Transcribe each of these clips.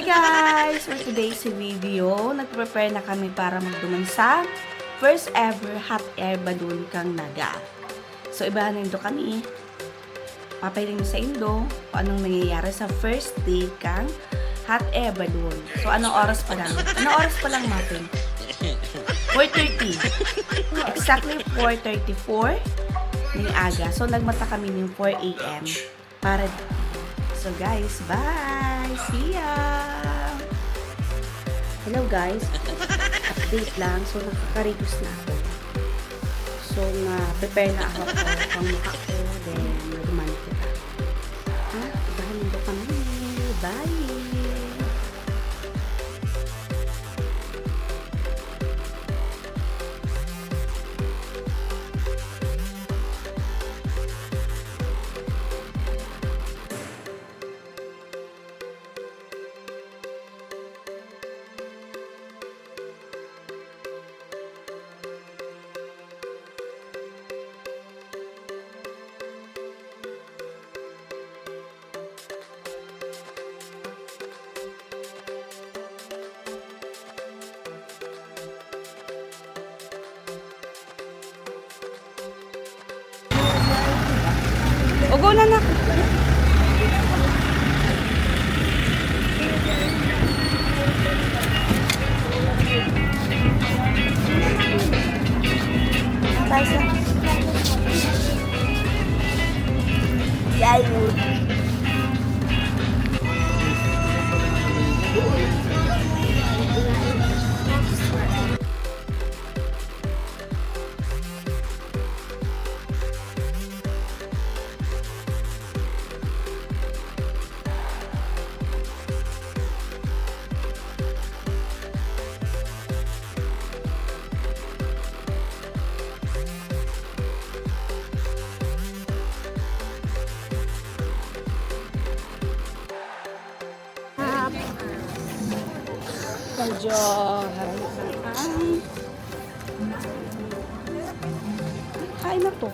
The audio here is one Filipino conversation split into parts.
Hi guys! For today's video, nag-prepare na kami para magduman sa first ever hot air balloon kang Naga. So, ibahan nito kami. Papahiling sa Indo kung anong nangyayari sa first day kang hot air balloon. So, anong oras pa lang? Anong oras pa lang natin? 4:30. Exactly 4:34 ng aga. So, nagmata kami ng 4 a.m. para. So, guys, bye! See ya! Hello, guys. Update lang. So, nakaka-reduce na ako. So, na-prepare na ako pang mukha ko. Then, naduman kita. Ha? Ibahan nito kami. Bye! Ugo na na. Guys, yay. Medyo kain na to.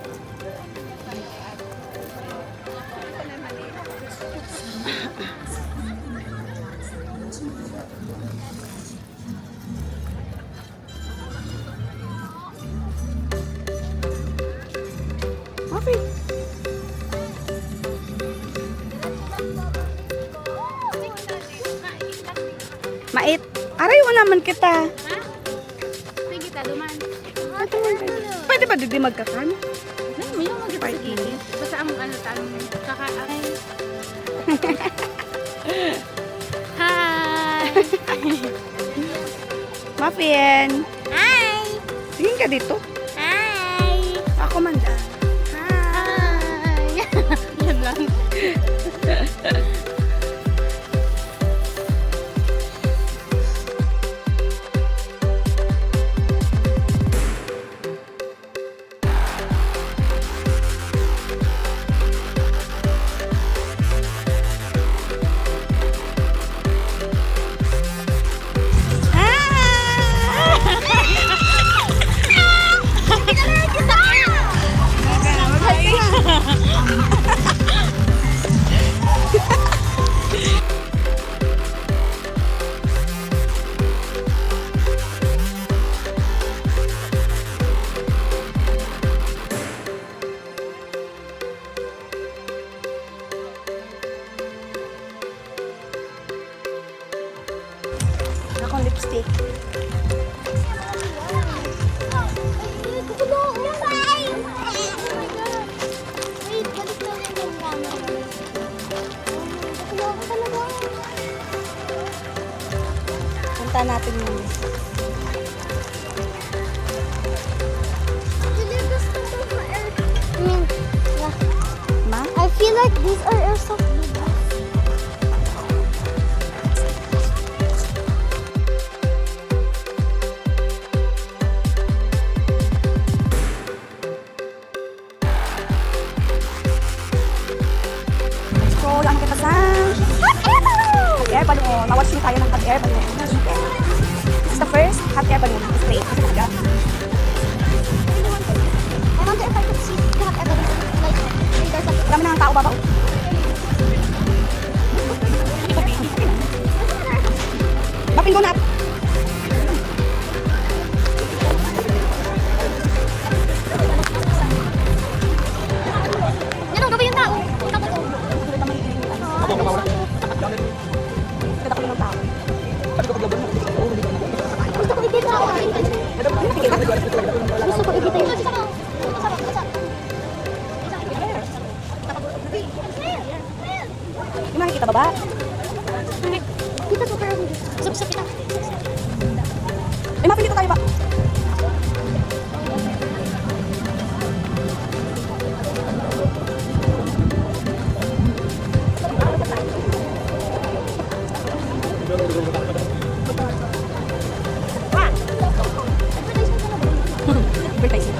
Okay. Mait. Arayo naman kita. Ha? Sige, kita duman. Pwede ba dito magkakan? Ay, mo yung mag-sige. Basta ang tanong kakain. Hi! Muffin. Hi! Tingin ka dito. Hi! Ako manda. Hi! Yan lang. Ako lipstick. Punta natin yun. Ma? I feel like these are airsoft noodles. So, yan kita sa hot air balloon. Ma-watch nyo tayo ng hot air balloon. This is the first hot air balloon display. Kasi talaga. I wonder if I could see the hot air balloon. Like, there's a Marami na ang tao babaw. Yung makikita ba ba? Kita super. Sup kita. Eh, mapin dito tayo ba? Advertise ito.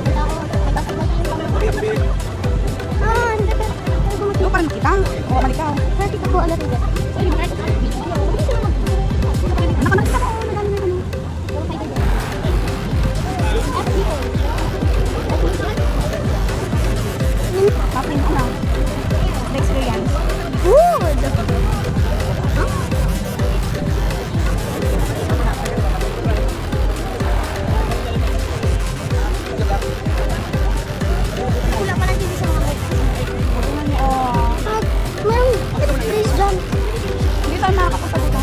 Yung parang kita. O, malikaw. Pwede ka po alam ito. Nakita ko. Mapin ko na. The experience. Good! Wala pa lang TV sa mga At mayroong please dyan. Hindi tayo makakapunta dito.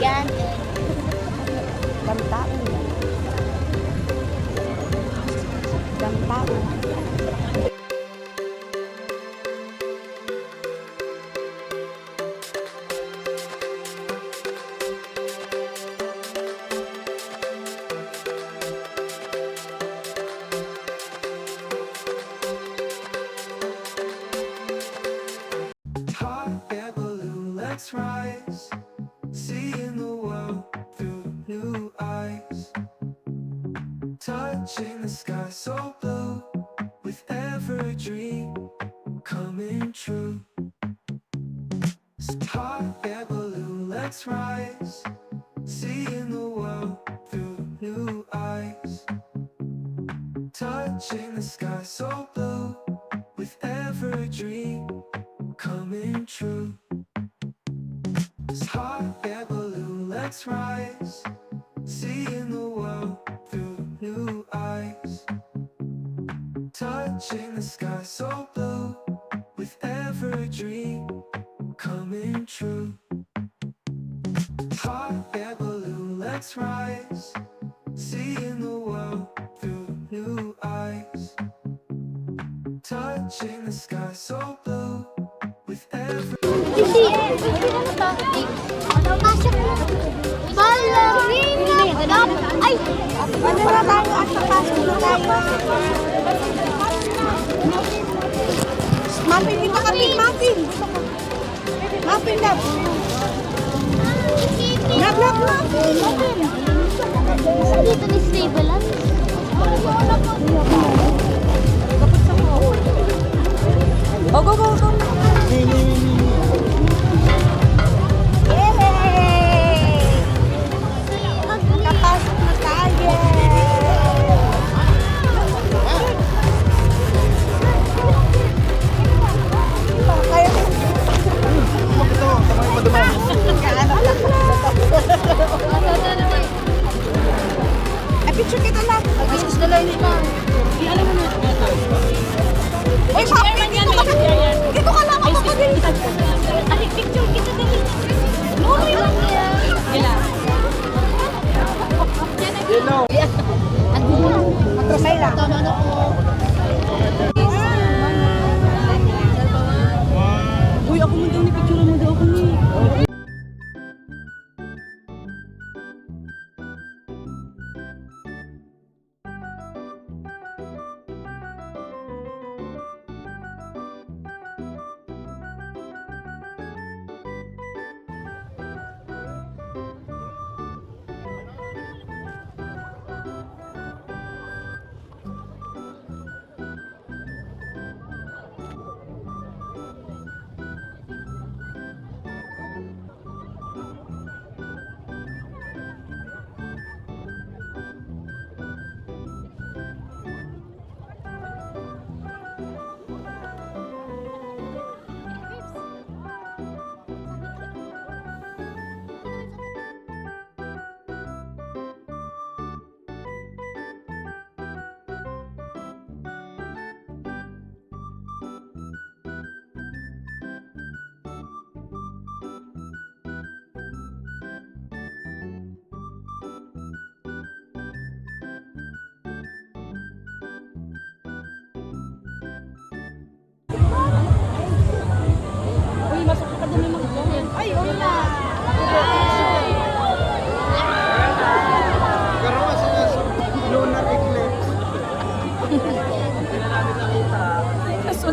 Yan. Dami tao. Dami tao. Hot air balloon, let's rise. Seeing the world through new eyes. Touching the sky so blue. With every dream coming true. Hot air balloon, let's rise. Seeing the world through new eyes. Touching the sky so blue. With every dream coming true. Hot air balloon, let's rise. Seeing the world through new eyes. Touching the sky so blue. With every dream coming true. Hot air balloon, let's rise. Seeing the world through new eyes. Touching the sky so blue. With every Kasi, ano to? Pasok na. Ballerina. Ay! Ano na tayo at pasok na tayo. Muffin, dito kami, muffin. Muffin na. Knock, muffin. Dito ni stable lang. Oh, go, go, go. Yay! Nakapasok na tayo. Kaya ay, picture kita lang. Gusto na lang ito. Alam mo na. Uy, papi, dito ka lang. Dito ka lang. Ako ka din. Ay, picture kita din. No, yun. Magtrasay lang. Uy, ako mo daw ni picture mo daw ako ni.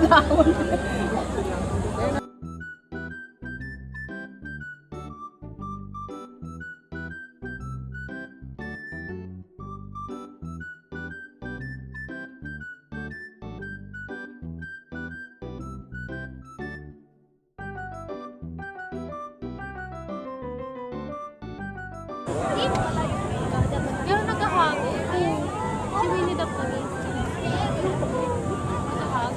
Pero nag-hug. Si Winnie the Pooh. Nag-hug.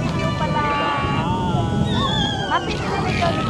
Video pala. Happy video.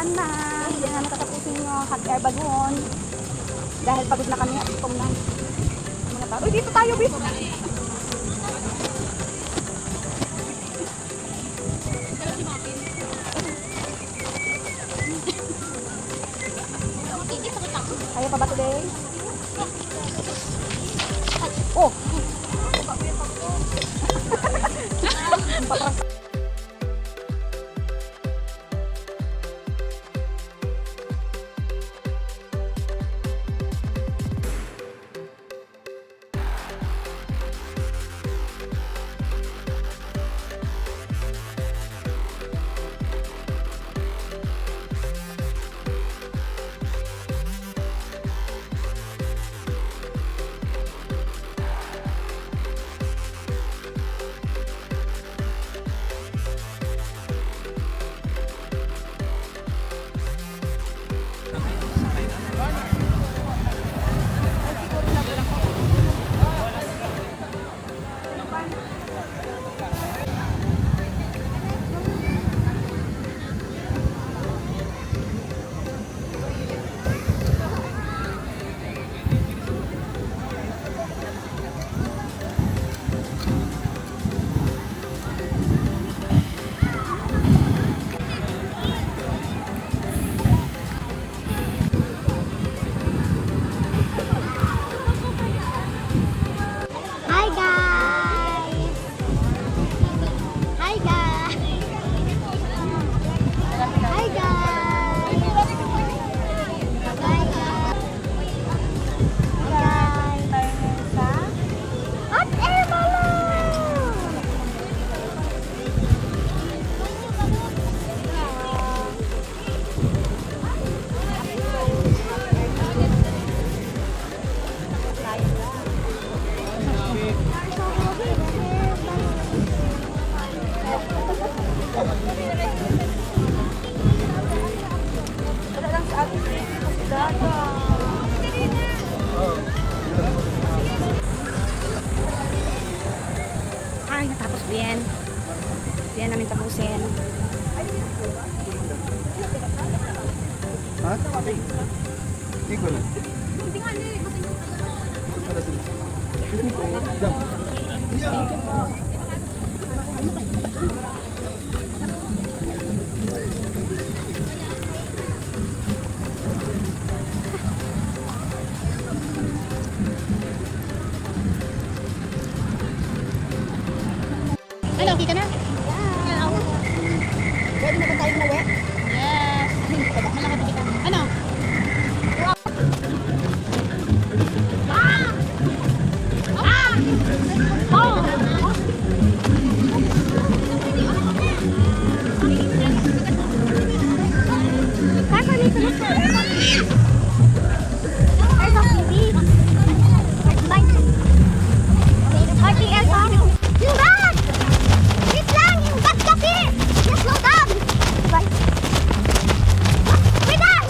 ulan na. Hindi na natatapusin yung hot air balloon. Dahil pagod na kami at gutom na. Mga tao. Uy, dito tayo, Bis! Kaya pa ba today? Oh! Hi guys! Hi guys! Hi guys! Hi guys! Hot air balloon! Ay, natapos din. Hindi namin tapusin. Ha? Ikaw na. Ano, okay ka na? Ready na ba tayo na wet? Yes. Malaki kita. Ano? Kaka nito na sa air balloon. Air balloon, please. Bye. Party air balloon. Yung bag! Wait lang! Yung bag kasi! Just slow down! Bye. Wait lang!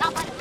Tapos,